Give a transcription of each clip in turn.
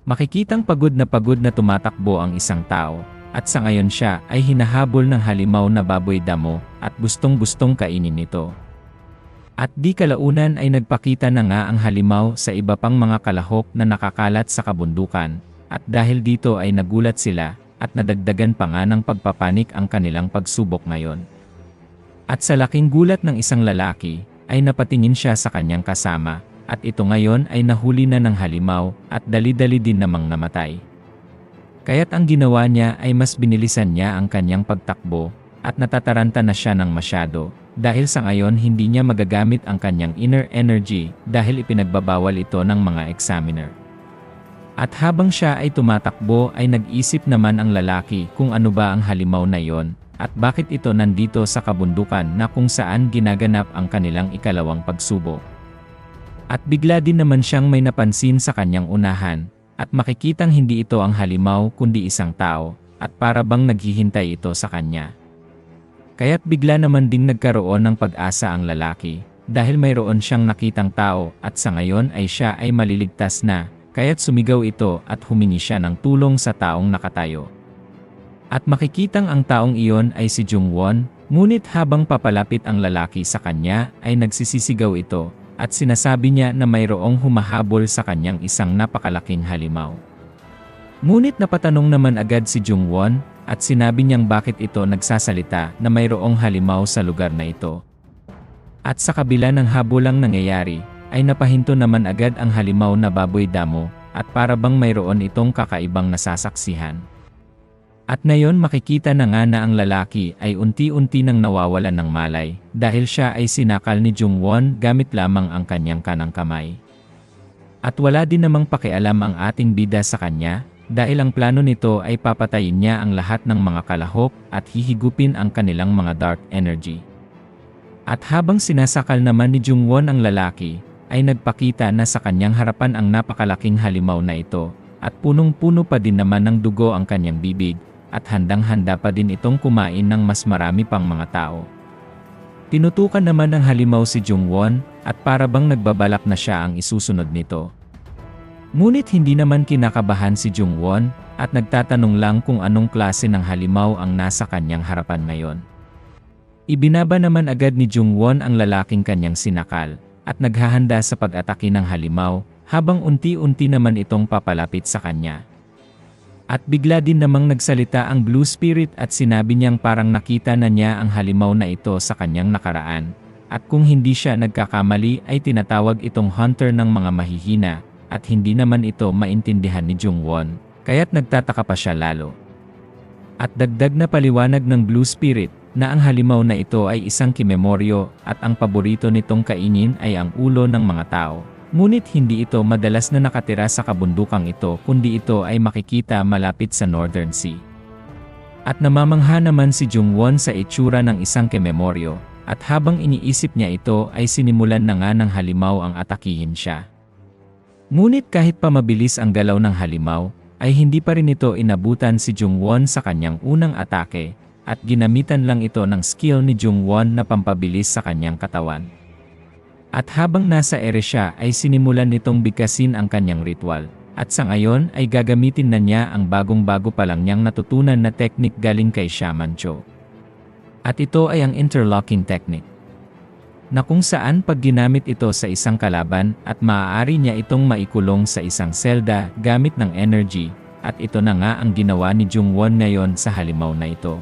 Makikitang pagod na tumatakbo ang isang tao, at sa ngayon siya ay hinahabol ng halimaw na baboy damo at gustong-gustong kainin nito. At di kalaunan ay nagpakita na nga ang halimaw sa iba pang mga kalahok na nakakalat sa kabundukan, at dahil dito ay nagulat sila, at nadagdagan pa nga ng pagpapanik ang kanilang pagsubok ngayon. At sa laking gulat ng isang lalaki, ay napatingin siya sa kanyang kasama, at ito ngayon ay nahuli na ng halimaw, at dali-dali din namang namatay. Kaya't ang ginawa niya ay mas binilisan niya ang kanyang pagtakbo, at natataranta na siya ng masyado, dahil sa ngayon hindi niya magagamit ang kanyang inner energy, dahil ipinagbabawal ito ng mga examiner. At habang siya ay tumatakbo ay nag-isip naman ang lalaki kung ano ba ang halimaw na yon, at bakit ito nandito sa kabundukan na kung saan ginaganap ang kanilang ikalawang pagsubok. At bigla din naman siyang may napansin sa kanyang unahan, at makikitang hindi ito ang halimaw kundi isang tao, at para bang naghihintay ito sa kanya. Kaya't bigla naman ding nagkaroon ng pag-asa ang lalaki, dahil mayroon siyang nakitang tao at sa ngayon ay siya ay maliligtas na, kaya't sumigaw ito at humingi siya ng tulong sa taong nakatayo. At makikitang ang taong iyon ay si Jungwon, ngunit habang papalapit ang lalaki sa kanya ay nagsisisigaw ito, at sinasabi niya na mayroong humahabol sa kanyang isang napakalaking halimaw. Ngunit napatanong naman agad si Jungwon, at sinabi niyang bakit ito nagsasalita na mayroong halimaw sa lugar na ito. At sa kabila ng habulang nangyayari, ay napahinto naman agad ang halimaw na baboy damo, at para bang mayroon itong kakaibang nasasaksihan. At ngayon makikita na nga na ang lalaki ay unti-unti nang nawawalan ng malay, dahil siya ay sinakal ni Jungwon gamit lamang ang kanyang kanang kamay. At wala din namang pakialam ang ating bida sa kanya, dahil ang plano nito ay papatayin niya ang lahat ng mga kalahok at hihigupin ang kanilang mga dark energy. At habang sinasakal naman ni Jungwon ang lalaki, ay nagpakita na sa kanyang harapan ang napakalaking halimaw na ito, at punong-puno pa din naman ng dugo ang kanyang bibig, at handang-handa pa din itong kumain ng mas marami pang mga tao. Tinutukan naman ng halimaw si Jungwon, at para bang nagbabalak na siya ang isusunod nito. Ngunit hindi naman kinakabahan si Jungwon, at nagtatanong lang kung anong klase ng halimaw ang nasa kanyang harapan ngayon. Ibinaba naman agad ni Jungwon ang lalaking kanyang sinakal, at naghahanda sa pag-atake ng halimaw, habang unti-unti naman itong papalapit sa kanya. At bigla din namang nagsalita ang Blue Spirit at sinabi niyang parang nakita na niya ang halimaw na ito sa kanyang nakaraan, at kung hindi siya nagkakamali ay tinatawag itong hunter ng mga mahihina, at hindi naman ito maintindihan ni Jungwon, kaya't nagtataka pa siya lalo. At dagdag na paliwanag ng Blue Spirit, na ang halimaw na ito ay isang kimemoryo, at ang paborito nitong kainin ay ang ulo ng mga tao. Ngunit hindi ito madalas na nakatira sa kabundukang ito kundi ito ay makikita malapit sa Northern Sea. At namamangha naman si Jungwon sa itsura ng isang kimemoryo, at habang iniisip niya ito ay sinimulan na nga ng halimaw ang atakihin siya. Ngunit kahit pa mabilis ang galaw ng halimaw, ay hindi pa rin ito inabutan si Jungwon sa kanyang unang atake, at ginamitan lang ito ng skill ni Jungwon na pampabilis sa kanyang katawan. At habang nasa ere siya ay sinimulan nitong bigkasin ang kanyang ritual, at sa ngayon ay gagamitin na niya ang bagong-bago pa lang niyang natutunan na teknik galing kay Shaman Cho. At ito ay ang interlocking technique, na kung saan pag ginamit ito sa isang kalaban at maaari niya itong maikulong sa isang selda gamit ng energy, at ito na nga ang ginawa ni Jungwon ngayon sa halimaw na ito.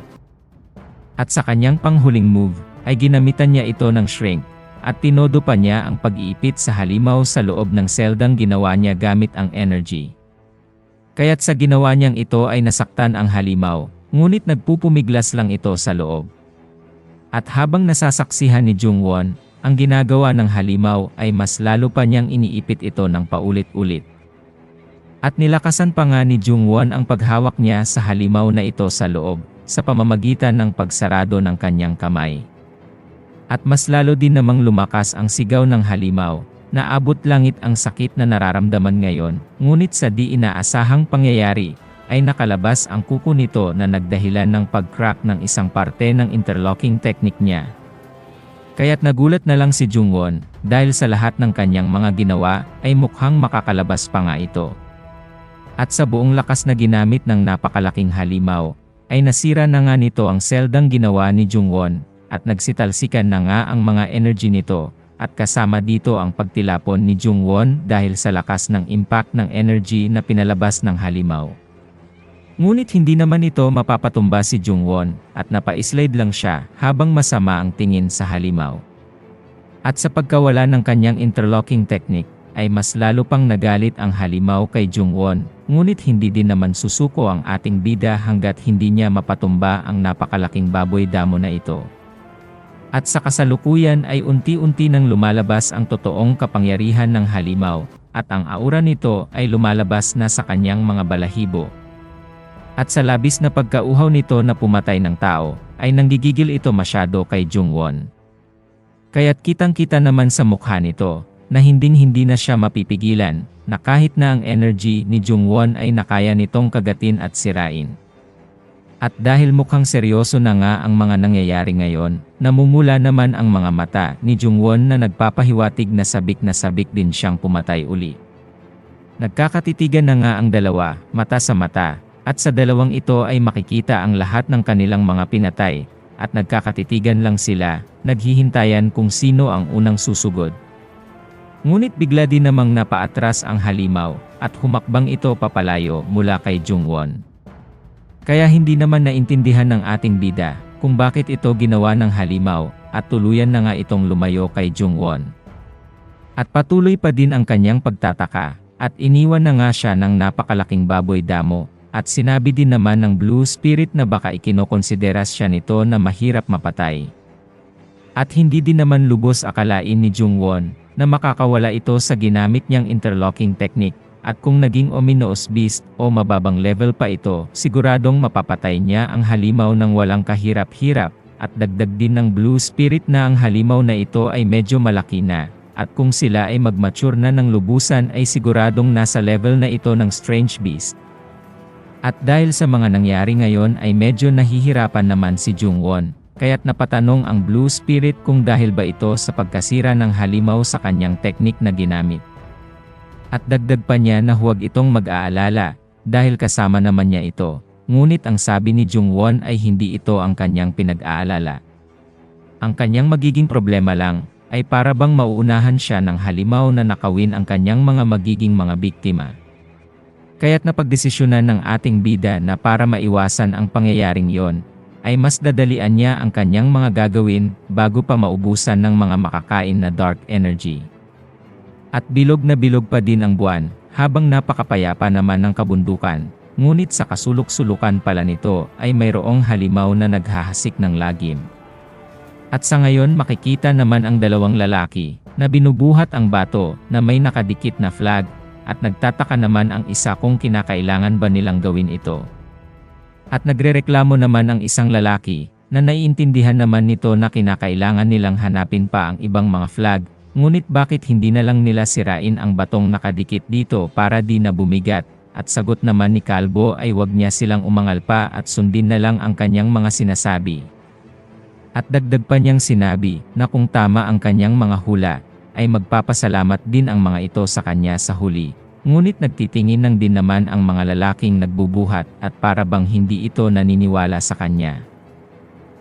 At sa kanyang panghuling move, ay ginamitan niya ito ng shrink, at tinodo pa niya ang pag-iipit sa halimaw sa loob ng seldang ginawa niya gamit ang energy. Kaya't sa ginawa niyang ito ay nasaktan ang halimaw, ngunit nagpupumiglas lang ito sa loob. At habang nasasaksihan ni Jungwon, ang ginagawa ng halimaw ay mas lalo pa niyang iniipit ito ng paulit-ulit. At nilakasan pa nga ni Jungwon ang paghawak niya sa halimaw na ito sa loob, sa pamamagitan ng pagsarado ng kanyang kamay. At mas lalo din namang lumakas ang sigaw ng halimaw, na abot langit ang sakit na nararamdaman ngayon, ngunit sa di inaasahang pangyayari, ay nakalabas ang kuko nito na nagdahilan ng pag-crack ng isang parte ng interlocking technique niya. Kaya't nagulat na lang si Jungwon, dahil sa lahat ng kanyang mga ginawa, ay mukhang makakalabas pa nga ito. At sa buong lakas na ginamit ng napakalaking halimaw, ay nasira na nga nito ang seldang ginawa ni Jungwon, at nagsitalsikan na nga ang mga energy nito, at kasama dito ang pagtilapon ni Jungwon dahil sa lakas ng impact ng energy na pinalabas ng halimaw. Ngunit hindi naman ito mapapatumba si Jungwon, at napaislide lang siya habang masama ang tingin sa halimaw. At sa pagkawala ng kanyang interlocking technique, ay mas lalo pang nagalit ang halimaw kay Jungwon, ngunit hindi din naman susuko ang ating bida hanggat hindi niya mapatumba ang napakalaking baboy damo na ito. At sa kasalukuyan ay unti-unti nang lumalabas ang totoong kapangyarihan ng halimaw, at ang aura nito ay lumalabas na sa kanyang mga balahibo. At sa labis na pagkauhaw nito na pumatay ng tao, ay nanggigigil ito masyado kay Jungwon. Kaya't kitang-kita naman sa mukha nito, na hinding-hindi na siya mapipigilan, na kahit na ang energy ni Jungwon ay nakaya nitong kagatin at sirain. At dahil mukhang seryoso na nga ang mga nangyayari ngayon, namumula naman ang mga mata ni Jungwon na nagpapahiwatig na sabik din siyang pumatay uli. Nagkakatitigan na nga ang dalawa, mata sa mata, at sa dalawang ito ay makikita ang lahat ng kanilang mga pinatay, at nagkakatitigan lang sila, naghihintayan kung sino ang unang susugod. Ngunit bigla din namang napaatras ang halimaw, at humakbang ito papalayo mula kay Jungwon. Kaya hindi naman naintindihan ng ating bida, kung bakit ito ginawa ng halimaw, at tuluyan na nga itong lumayo kay Jungwon. At patuloy pa din ang kanyang pagtataka, at iniwan na nga siya ng napakalaking baboy damo, at sinabi din naman ng Blue Spirit na baka ikinokonsideras siya nito na mahirap mapatay. At hindi din naman lubos akalain ni Jungwon, na makakawala ito sa ginamit niyang interlocking technique, at kung naging ominous beast o mababang level pa ito, siguradong mapapatay niya ang halimaw ng walang kahirap-hirap, at dagdag din ng Blue Spirit na ang halimaw na ito ay medyo malaki na, at kung sila ay mag-mature na ng lubusan ay siguradong nasa level na ito ng strange beast. At dahil sa mga nangyari ngayon ay medyo nahihirapan naman si Jungwon. Kaya't napatanong ang Blue Spirit kung dahil ba ito sa pagkasira ng halimaw sa kanyang teknik na ginamit. At dagdag pa niya na huwag itong mag-aalala, dahil kasama naman niya ito, ngunit ang sabi ni Jungwon ay hindi ito ang kanyang pinag-aalala. Ang kanyang magiging problema lang, ay para bang mauunahan siya ng halimaw na nakawin ang kanyang mga magiging mga biktima. Kaya't napagdesisyonan ng ating bida na para maiwasan ang pangyayaring yon, ay mas dadalian niya ang kanyang mga gagawin bago pa maubusan ng mga makakain na dark energy. At bilog na bilog pa din ang buwan, habang napakapayapa naman ng kabundukan, ngunit sa kasulok-sulukan pala nito ay mayroong halimaw na naghahasik ng lagim. At sa ngayon makikita naman ang dalawang lalaki, na binubuhat ang bato na may nakadikit na flag, at nagtataka naman ang isa kung kinakailangan ba nilang gawin ito. At nagrereklamo naman ang isang lalaki, na naiintindihan naman nito na kinakailangan nilang hanapin pa ang ibang mga flag, ngunit bakit hindi na lang nila sirain ang batong nakadikit dito para di na bumigat, at sagot naman ni Kalbo ay wag niya silang umangal pa at sundin na lang ang kanyang mga sinasabi. At dagdag pa niyang sinabi, na kung tama ang kanyang mga hula, ay magpapasalamat din ang mga ito sa kanya sa huli. Ngunit nagtitingin lang din naman ang mga lalaking nagbubuhat at para bang hindi ito naniniwala sa kanya.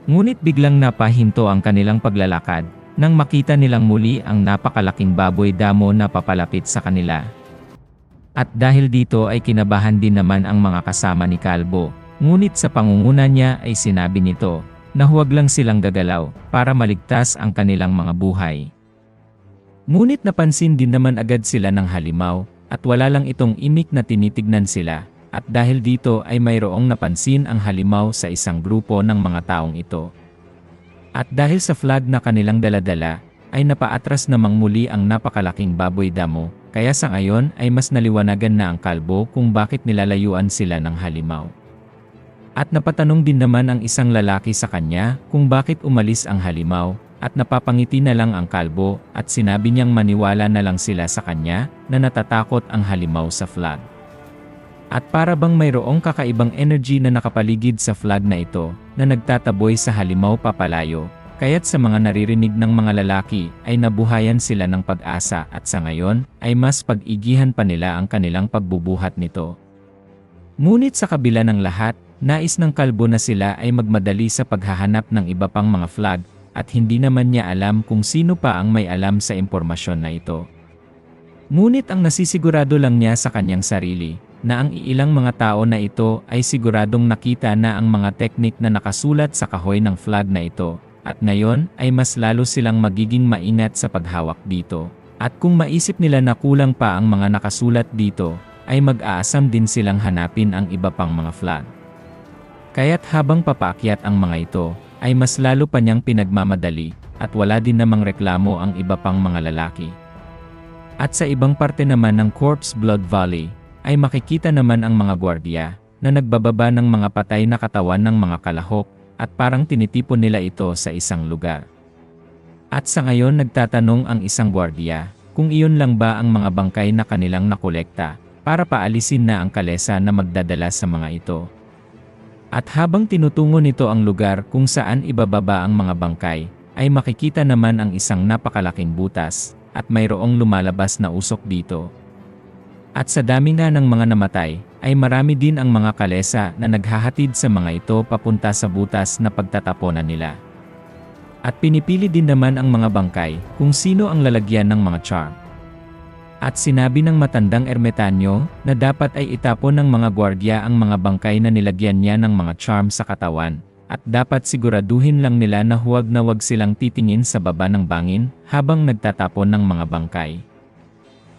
Ngunit biglang napahinto ang kanilang paglalakad, nang makita nilang muli ang napakalaking baboy damo na papalapit sa kanila. At dahil dito ay kinabahan din naman ang mga kasama ni Kalbo, ngunit sa pangunguna niya ay sinabi nito, na huwag lang silang gagalaw, para maligtas ang kanilang mga buhay. Ngunit napansin din naman agad sila ng halimaw, at wala lang itong imik na tinitignan sila, at dahil dito ay mayroong napansin ang halimaw sa isang grupo ng mga taong ito. At dahil sa flag na kanilang daladala, ay napaatras namang muli ang napakalaking baboy damo, kaya sa ngayon ay mas naliwanagan na ang Kalbo kung bakit nilalayuan sila ng halimaw. At napatanong din naman ang isang lalaki sa kanya kung bakit umalis ang halimaw, at napapangiti na lang ang Kalbo at sinabi niyang maniwala na lang sila sa kanya na natatakot ang halimaw sa flag. At para bang mayroong kakaibang energy na nakapaligid sa flag na ito na nagtataboy sa halimaw papalayo, kaya't sa mga naririnig ng mga lalaki ay nabuhayan sila ng pag-asa at sa ngayon ay mas pag-igihan pa nila ang kanilang pagbubuhat nito. Ngunit sa kabila ng lahat, nais ng kalbo na sila ay magmadali sa paghahanap ng iba pang mga flag, at hindi naman niya alam kung sino pa ang may alam sa impormasyon na ito. Ngunit ang nasisigurado lang niya sa kanyang sarili, na ang ilang mga tao na ito ay siguradong nakita na ang mga teknik na nakasulat sa kahoy ng flag na ito, at ngayon ay mas lalo silang magiging maingat sa paghawak dito. At kung maisip nila na kulang pa ang mga nakasulat dito, ay mag-aasam din silang hanapin ang iba pang mga flag. Kaya't habang papaakyat ang mga ito, ay mas lalo pa niyang pinagmamadali, at wala din namang reklamo ang iba pang mga lalaki. At sa ibang parte naman ng Corpse Blood Valley, ay makikita naman ang mga gwardiya, na nagbababa ng mga patay na katawan ng mga kalahok, at parang tinitipon nila ito sa isang lugar. At sa ngayon nagtatanong ang isang gwardiya, kung iyon lang ba ang mga bangkay na kanilang nakolekta, para paalisin na ang kalesa na magdadala sa mga ito. At habang tinutungo nito ang lugar kung saan ibababa ang mga bangkay, ay makikita naman ang isang napakalaking butas, at mayroong lumalabas na usok dito. At sa dami nga ng mga namatay, ay marami din ang mga kalesa na naghahatid sa mga ito papunta sa butas na pagtataponan nila. At pinipili din naman ang mga bangkay kung sino ang lalagyan ng mga charm. At sinabi ng matandang ermitanyo na dapat ay itapon ng mga gwardiya ang mga bangkay na nilagyan niya ng mga charm sa katawan, at dapat siguraduhin lang nila na huwag silang titingin sa baba ng bangin habang nagtatapon ng mga bangkay.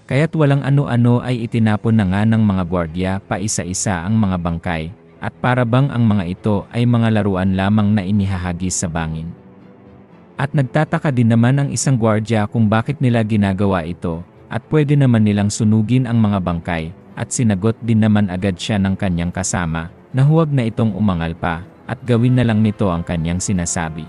Kaya't walang ano-ano ay itinapon na nga ng mga gwardiya pa isa-isa ang mga bangkay, at para bang ang mga ito ay mga laruan lamang na inihahagis sa bangin. At nagtataka din naman ang isang gwardiya kung bakit nila ginagawa ito, at pwede naman nilang sunugin ang mga bangkay, at sinagot din naman agad siya ng kanyang kasama, na huwag na itong umangal pa, at gawin na lang nito ang kanyang sinasabi.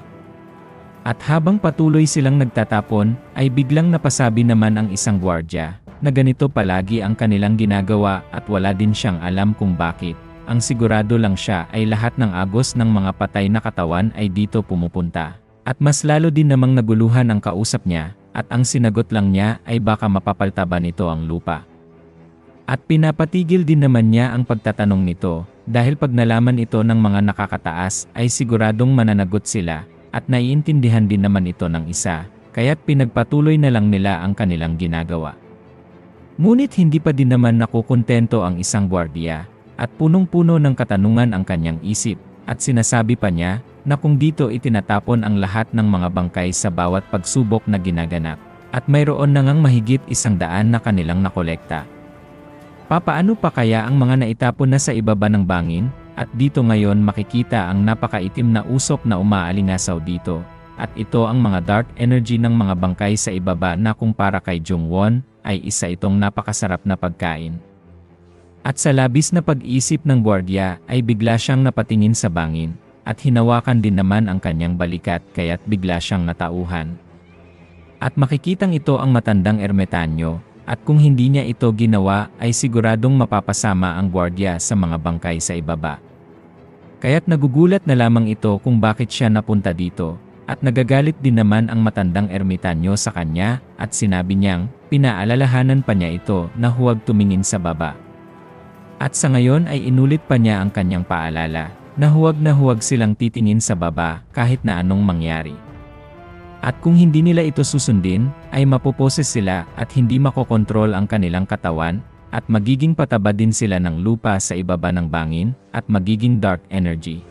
At habang patuloy silang nagtatapon, ay biglang napasabi naman ang isang gwardiya, na ganito palagi ang kanilang ginagawa at wala din siyang alam kung bakit. Ang sigurado lang siya ay lahat ng agos ng mga patay na katawan ay dito pumupunta. At mas lalo din namang naguluhan ang kausap niya, at ang sinagot lang niya ay baka mapapalta ba nito ang lupa. At pinapatigil din naman niya ang pagtatanong nito, dahil pag nalaman ito ng mga nakakataas ay siguradong mananagot sila, at naiintindihan din naman ito ng isa, kaya't pinagpatuloy na lang nila ang kanilang ginagawa. Ngunit hindi pa din naman nakukontento ang isang gwardiya, at punong-puno ng katanungan ang kanyang isip, at sinasabi pa niya, na kung dito itinatapon ang lahat ng mga bangkay sa bawat pagsubok na ginaganap, at mayroon na ngang mahigit 100 na kanilang nakolekta. Papaano pa kaya ang mga naitapon na sa ibaba ng bangin, at dito ngayon makikita ang napakaitim na usok na umaalingasaw dito, at ito ang mga dark energy ng mga bangkay sa ibaba na kumpara kay Jungwon, ay isa itong napakasarap na pagkain. At sa labis na pag-isip ng gwardiya ay bigla siyang napatingin sa bangin, at hinawakan din naman ang kanyang balikat kaya't bigla siyang natauhan. At makikitang ito ang matandang ermitanyo, at kung hindi niya ito ginawa ay siguradong mapapasama ang gwardiya sa mga bangkay sa ibaba. Kaya't nagugulat na lamang ito kung bakit siya napunta dito, at nagagalit din naman ang matandang ermitanyo sa kanya, at sinabi niyang, pinaalalahanan pa niya ito na huwag tumingin sa baba. At sa ngayon ay inulit pa niya ang kanyang paalala, na huwag silang titingin sa baba kahit na anong mangyari. At kung hindi nila ito susundin, ay mapoposes sila at hindi makokontrol ang kanilang katawan, at magiging pataba din sila ng lupa sa ibaba ng bangin, at magiging dark energy.